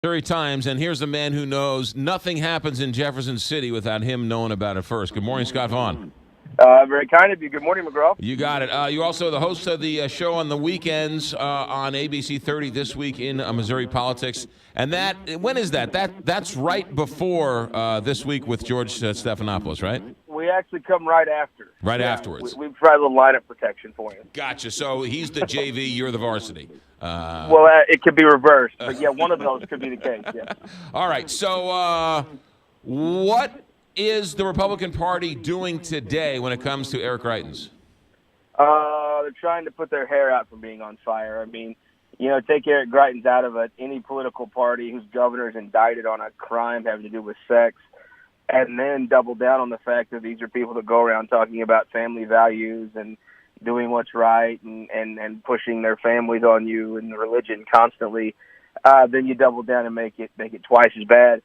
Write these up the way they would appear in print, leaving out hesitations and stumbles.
Missouri Times, and here's a man who knows nothing happens in Jefferson City without him knowing about it first. Good morning, Scott Faughn. Very kind of you. Good morning, McGraw. You got it. You're also the host of the show on the weekends on ABC 30 This Week in Missouri Politics. And when is that? That's right before This Week with George Stephanopoulos, right? We actually come right after. Right afterwards. We've tried a little lineup protection for you. Gotcha. So he's the JV, you're the varsity. Well, it could be reversed, but yeah, one of those could be the case. Yeah. All right. So what is the Republican Party doing today when it comes to Eric Greitens? They're trying to put their hair out from being on fire. I mean, take Eric Greitens out of any political party whose governor is indicted on a crime having to do with sex, and then double down on the fact that these are people that go around talking about family values and doing what's right and pushing their families on you and religion constantly. Then you double down and make it twice as bad.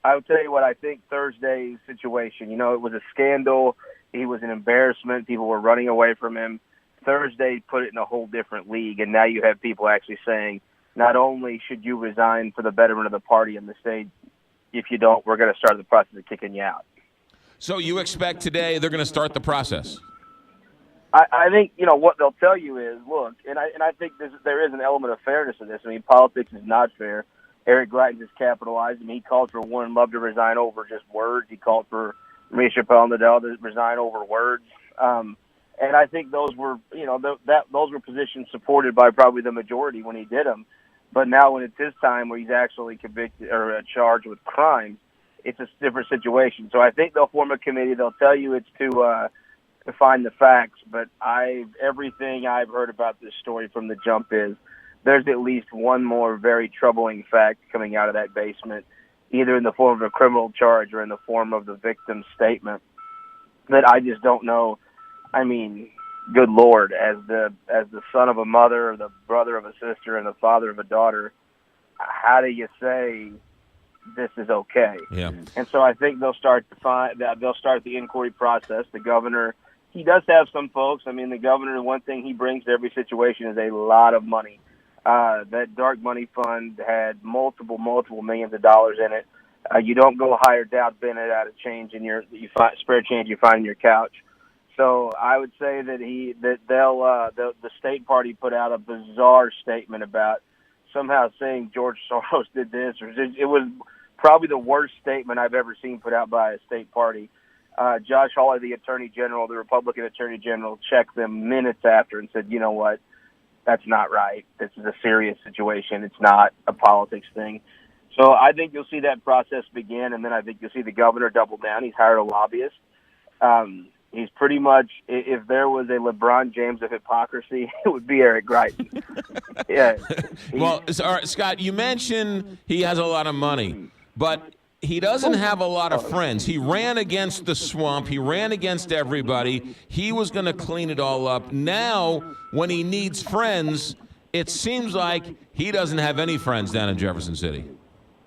I would tell you what I think Thursday's situation, it was a scandal. He was an embarrassment. People were running away from him. Thursday put it in a whole different league, and now you have people actually saying, not only should you resign for the betterment of the party in the state, if you don't, we're going to start the process of kicking you out. So you expect today they're going to start the process? I think, what they'll tell you is, look, and I think there is an element of fairness in this. I mean, politics is not fair. Eric Greitens has capitalized. I mean, he called for Warren Love to resign over just words. He called for Maria Chappelle Nadal to resign over words. And I think those were, those were positions supported by probably the majority when he did them. But now when it's his time where he's actually convicted or charged with crimes, it's a different situation. So I think they'll form a committee. They'll tell you it's to find the facts. But everything I've heard about this story from the jump is there's at least one more very troubling fact coming out of that basement, either in the form of a criminal charge or in the form of the victim's statement, that I just don't know. I mean, good Lord, as the son of a mother, or the brother of a sister, and the father of a daughter, how do you say this is okay? Yeah. And so I think they'll start the inquiry process. The governor, he does have some folks. I mean, the governor, one thing he brings to every situation is a lot of money. That dark money fund had multiple millions of dollars in it. You don't go hire Dowd Bennett out of change spare change you find in your couch. So I would say that the state party put out a bizarre statement about somehow saying George Soros did this, or it was probably the worst statement I've ever seen put out by a state party. Josh Hawley, the Attorney General, the Republican Attorney General, checked them minutes after and said, you know what? That's not right. This is a serious situation. It's not a politics thing. So I think you'll see that process begin, and then I think you'll see the governor double down. He's hired a lobbyist. He's pretty much, if there was a LeBron James of hypocrisy, it would be Eric Greitens. Yeah. Well, Scott, you mentioned he has a lot of money, but he doesn't have a lot of friends. He ran against the swamp. He ran against everybody. He was going to clean it all up. Now, when he needs friends, it seems like he doesn't have any friends down in Jefferson City.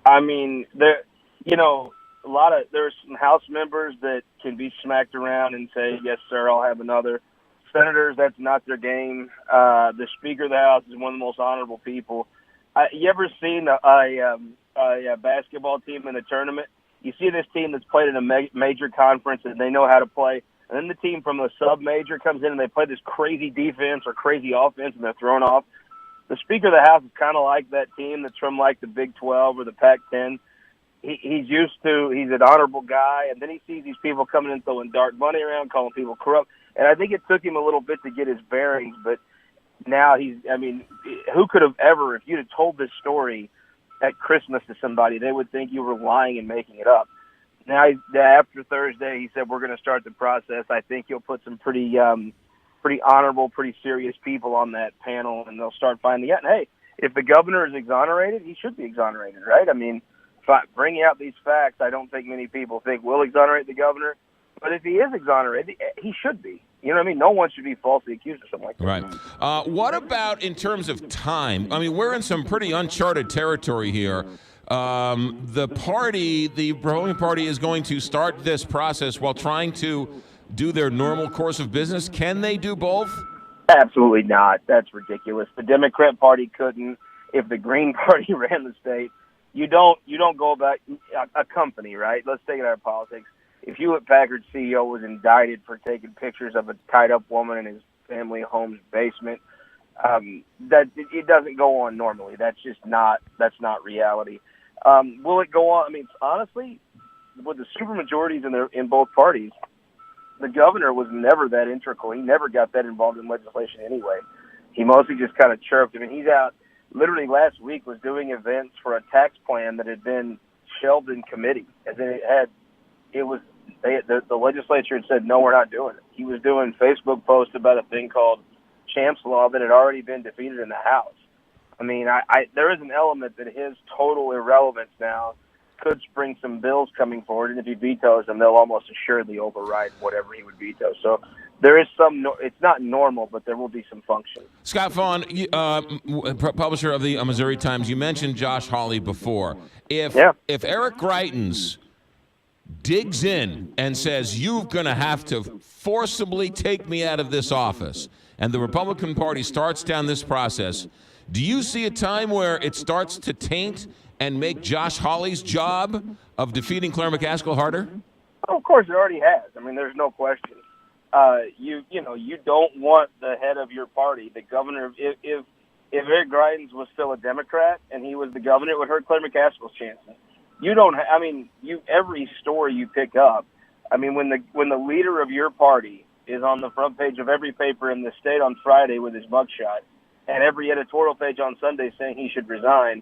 I mean, there's some House members that can be smacked around and say, yes, sir, I'll have another. Senators, that's not their game. The Speaker of the House is one of the most honorable people. You ever seen a basketball team in a tournament? You see this team that's played in a major conference and they know how to play, and then the team from a sub-major comes in and they play this crazy defense or crazy offense and they're thrown off. The Speaker of the House is kind of like that team that's from like the Big 12 or the Pac-10. He's an honorable guy, and then he sees these people coming in throwing dark money around, calling people corrupt. And I think it took him a little bit to get his bearings, but now who could have ever, if you'd have told this story at Christmas to somebody, they would think you were lying and making it up. Now, after Thursday, he said, we're going to start the process. I think he'll put some pretty honorable, pretty serious people on that panel, and they'll start finding out. And, hey, if the governor is exonerated, he should be exonerated, right? I mean, bringing out these facts, I don't think many people think will exonerate the governor. But if he is exonerated, he should be. You know what I mean? No one should be falsely accused of something like that. Right. What about in terms of time? I mean, we're in some pretty uncharted territory here. The Republican Party is going to start this process while trying to do their normal course of business. Can they do both? Absolutely not. That's ridiculous. The Democrat Party couldn't. If the Green Party ran the state, you don't go about a company, right? Let's take it out of politics. If Hewlett-Packard CEO was indicted for taking pictures of a tied-up woman in his family home's basement, that it doesn't go on normally. That's not reality. Will it go on? I mean, honestly, with the supermajorities in both parties, the governor was never that integral. He never got that involved in legislation anyway. He mostly just kind of chirped. I mean, he's out literally last week was doing events for a tax plan that had been shelved in committee, as the legislature had said, no, we're not doing it. He was doing Facebook posts about a thing called Champ's Law that had already been defeated in the House. I mean, there is an element that his total irrelevance now could spring some bills coming forward, and if he vetoes them, they'll almost assuredly override whatever he would veto. So there is it's not normal, but there will be some function. Scott Faughn, publisher of the Missouri Times, you mentioned Josh Hawley before. If Eric Greitens digs in and says, you're going to have to forcibly take me out of this office, and the Republican Party starts down this process, do you see a time where it starts to taint and make Josh Hawley's job of defeating Claire McCaskill harder? Oh, of course, it already has. I mean, there's no question. You don't want the head of your party, the governor. If Eric Greitens was still a Democrat and he was the governor, it would hurt Claire McCaskill's chances. Every story you pick up. I mean, when the leader of your party is on the front page of every paper in the state on Friday with his mugshot, and every editorial page on Sunday saying he should resign,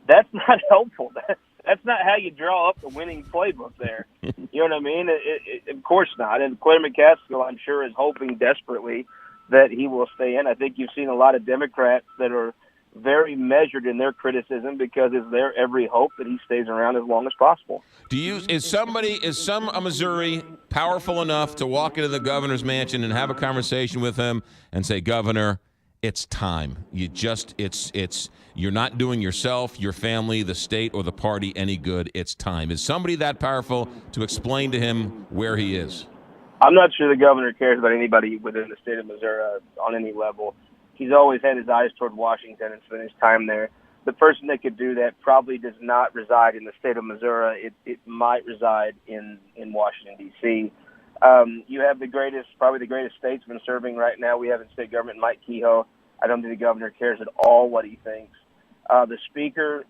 that's not helpful. That's not how you draw up the winning playbook there. You know what I mean? Of course not. And Claire McCaskill, I'm sure, is hoping desperately that he will stay in. I think you've seen a lot of Democrats that are very measured in their criticism because it's their every hope that he stays around as long as possible. Is some Missouri powerful enough to walk into the governor's mansion and have a conversation with him and say, Governor, it's time. You're not doing yourself, your family, the state, or the party any good. It's time. Is somebody that powerful to explain to him where he is? I'm not sure the governor cares about anybody within the state of Missouri on any level. He's always had his eyes toward Washington and spent his time there. The person that could do that probably does not reside in the state of Missouri. It might reside in Washington, D.C. You have probably the greatest statesman serving right now we have in state government, Mike Kehoe. I don't think the governor cares at all what he thinks. The speaker,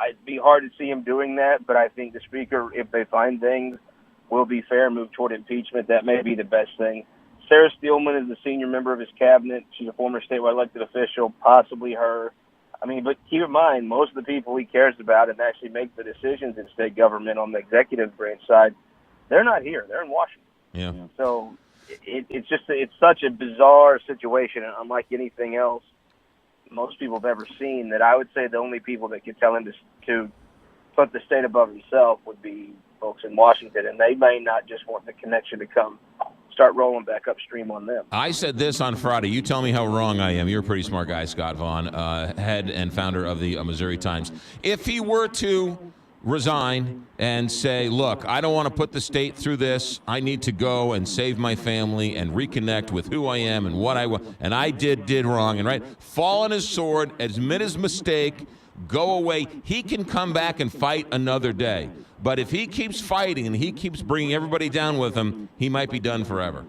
it'd be hard to see him doing that, but I think the speaker, if they find things, will be fair and move toward impeachment. That may be the best thing. Sarah Steelman is the senior member of his cabinet. She's a former statewide elected official, possibly her. I mean, but keep in mind, most of the people he cares about and actually make the decisions in state government on the executive branch side, they're not here. They're in Washington. Yeah. So it's such a bizarre situation, and unlike anything else most people have ever seen, that I would say the only people that could tell him to put the state above himself would be folks in Washington, and they may not just want the connection to come start rolling back upstream on them. I said this on Friday. You tell me how wrong I am. You're a pretty smart guy, Scott Faughn, head and founder of the Missouri Times. If he were to resign and say, look, I don't want to put the state through this. I need to go and save my family and reconnect with who I am and what I want. And I did wrong. And fall on his sword, admit his mistake, go away. He can come back and fight another day. But if he keeps fighting and he keeps bringing everybody down with him, he might be done forever.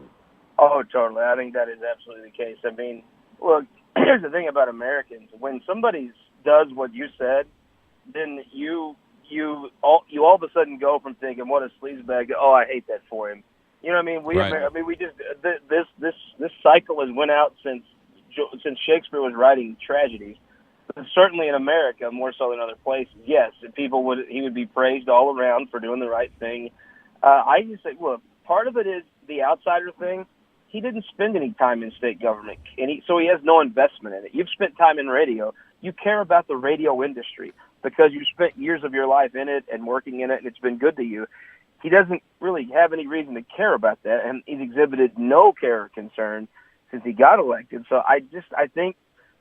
Oh, totally. I think that is absolutely the case. I mean, look, here's the thing about Americans. When somebody does what you said, then you all of a sudden go from thinking, what a sleazebag, oh, I hate that for him. You know what I mean? We just this cycle has went out since Shakespeare was writing tragedies. But certainly in America, more so than other places, yes, he would be praised all around for doing the right thing. I just say, look, part of it is the outsider thing. He didn't spend any time in state government, so he has no investment in it. You've spent time in radio. You care about the radio industry because you spent years of your life in it and working in it, and it's been good to you. He doesn't really have any reason to care about that, and he's exhibited no care or concern since he got elected. So I think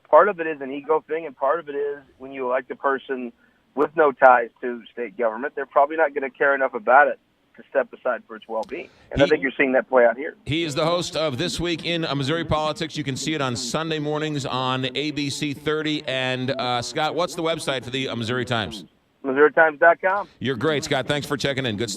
part of it is an ego thing, and part of it is when you elect a person with no ties to state government, they're probably not going to care enough about it to step aside for its well-being. And I think you're seeing that play out here. He is the host of This Week in Missouri Politics. You can see it on Sunday mornings on ABC 30. And, Scott, what's the website for the Missouri Times? MissouriTimes.com. You're great, Scott. Thanks for checking in. Good stuff.